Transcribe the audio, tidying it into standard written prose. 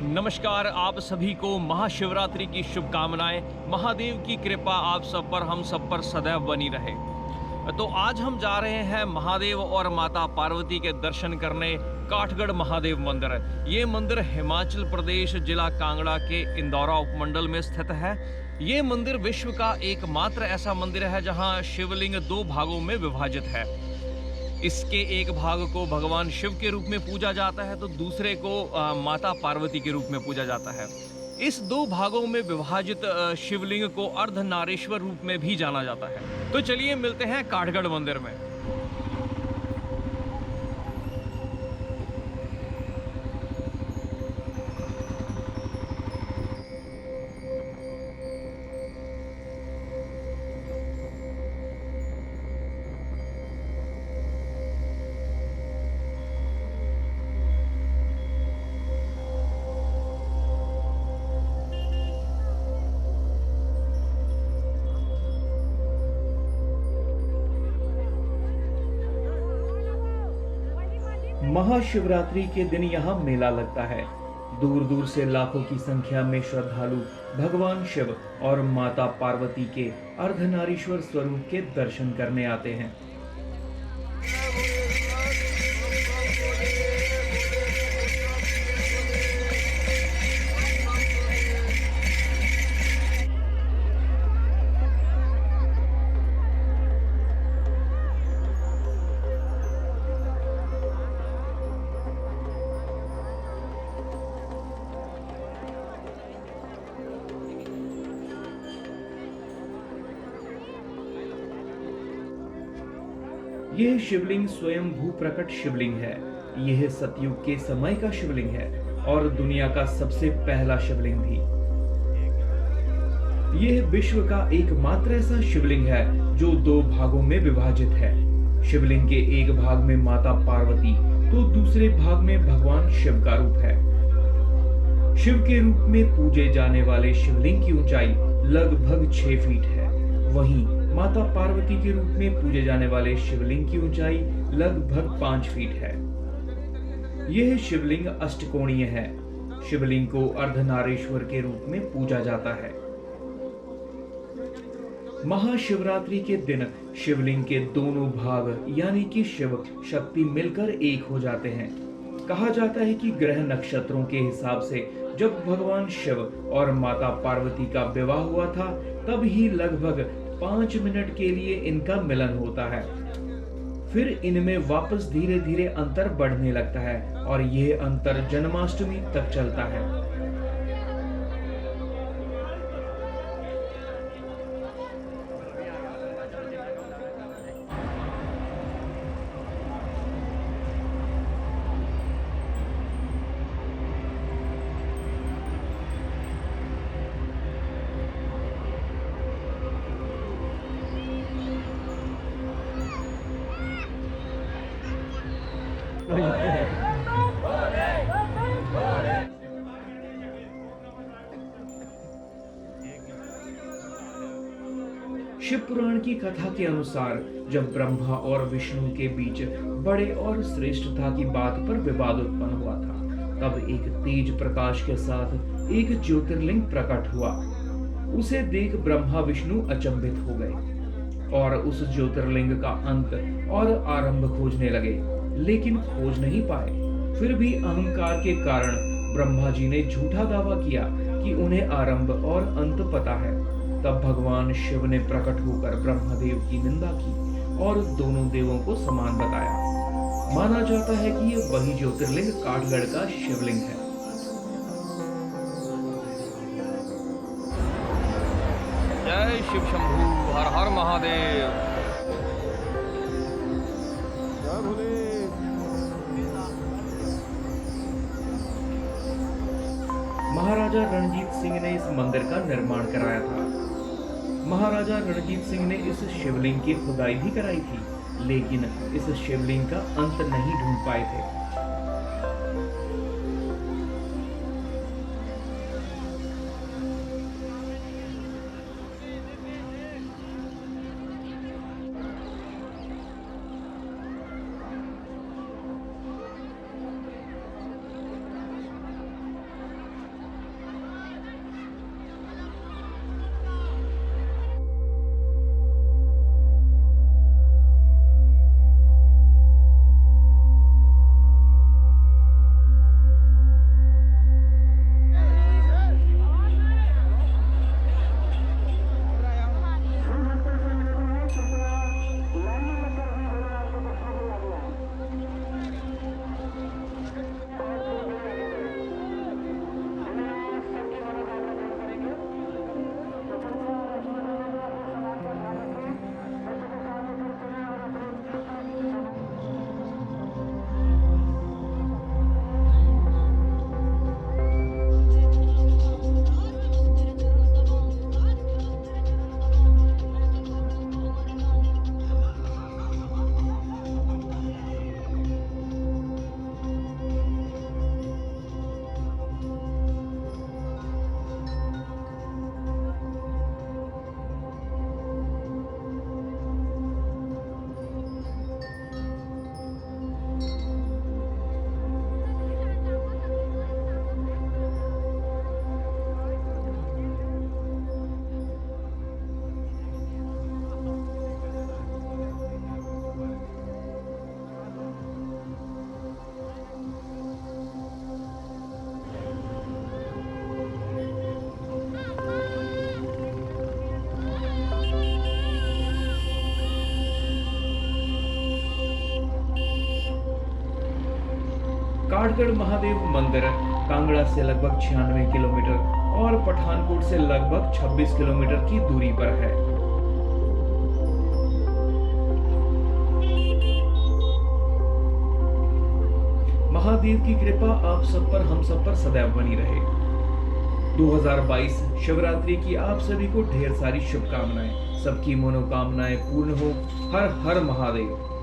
नमस्कार, आप सभी को महाशिवरात्रि की शुभकामनाएं। महादेव की कृपा आप सब पर, हम सब पर सदैव बनी रहे। तो आज हम जा रहे हैं महादेव और माता पार्वती के दर्शन करने काठगढ़ महादेव मंदिर। ये मंदिर हिमाचल प्रदेश जिला कांगड़ा के इंदौरा उपमंडल में स्थित है। ये मंदिर विश्व का एकमात्र ऐसा मंदिर है जहां शिवलिंग 2 भागों में विभाजित है। इसके एक भाग को भगवान शिव के रूप में पूजा जाता है तो दूसरे को माता पार्वती के रूप में पूजा जाता है। इस 2 भागों में विभाजित शिवलिंग को अर्धनारीश्वर रूप में भी जाना जाता है। तो चलिए मिलते हैं काठगढ़ मंदिर में। महाशिवरात्रि के दिन यहाँ मेला लगता है। दूर दूर से लाखों की संख्या में श्रद्धालु भगवान शिव और माता पार्वती के अर्धनारीश्वर स्वरूप के दर्शन करने आते हैं। यह शिवलिंग स्वयं भू प्रकट शिवलिंग है। यह सतयुग के समय का शिवलिंग है और दुनिया का सबसे पहला शिवलिंग भी। यह विश्व का एकमात्र ऐसा शिवलिंग है जो 2 भागों में विभाजित है। शिवलिंग के एक भाग में माता पार्वती तो दूसरे भाग में भगवान शिव का रूप है। शिव के रूप में पूजे जाने वाले शिवलिंग की ऊंचाई लगभग 6 फीट है। वहीं माता पार्वती के रूप में पूजे जाने वाले शिवलिंग की ऊंचाई लगभग 5 फीट है। यह शिवलिंग अष्टकोणीय है। शिवलिंग को अर्धनारीश्वर के रूप में पूजा जाता है। महाशिवरात्रि के दिन शिवलिंग के दोनों भाग यानी कि शिव शक्ति मिलकर एक हो जाते हैं। कहा जाता है कि ग्रह नक्षत्रों के हिसाब से जब भगवान शिव और माता पार्वती का विवाह हुआ था तब ही लगभग 5 मिनट के लिए इनका मिलन होता है। फिर इनमें वापस धीरे धीरे अंतर बढ़ने लगता है और यह अंतर जन्माष्टमी तक चलता है। शिव पुराण की कथा के अनुसार जब ब्रह्मा और विष्णु के बीच बड़े और श्रेष्ठता की बात पर विवाद उत्पन्न हुआ था तब एक तेज प्रकाश के साथ एक ज्योतिर्लिंग प्रकट हुआ। उसे देख ब्रह्मा विष्णु अचंभित हो गए और उस ज्योतिर्लिंग का अंत और आरंभ खोजने लगे, लेकिन खोज नहीं पाए। फिर भी अहंकार के कारण ब्रह्मा जी ने झूठा दावा किया कि उन्हें आरंभ और अंत पता है। तब भगवान शिव ने प्रकट होकर ब्रह्मदेव की निंदा की और दोनों देवों को समान बताया। माना जाता है कि यह वही ज्योतिर्लिंग काठगढ़ का शिवलिंग है। जय शिव शंभू, हर हर महादेव। महाराजा रणजीत सिंह ने इस मंदिर का निर्माण कराया था। महाराजा रणजीत सिंह ने इस शिवलिंग की खुदाई भी कराई थी, लेकिन इस शिवलिंग का अंत नहीं ढूंढ पाए थे। काठगढ़ महादेव मंदिर कांगड़ा से लगभग 96 किलोमीटर और पठानकोट से लगभग 26 किलोमीटर की दूरी पर है। महादेव की कृपा आप सब पर, हम सब पर सदैव बनी रहे। 2022 शिवरात्रि की आप सभी को ढेर सारी शुभकामनाएं। सबकी मनोकामनाएं पूर्ण हो। हर हर महादेव।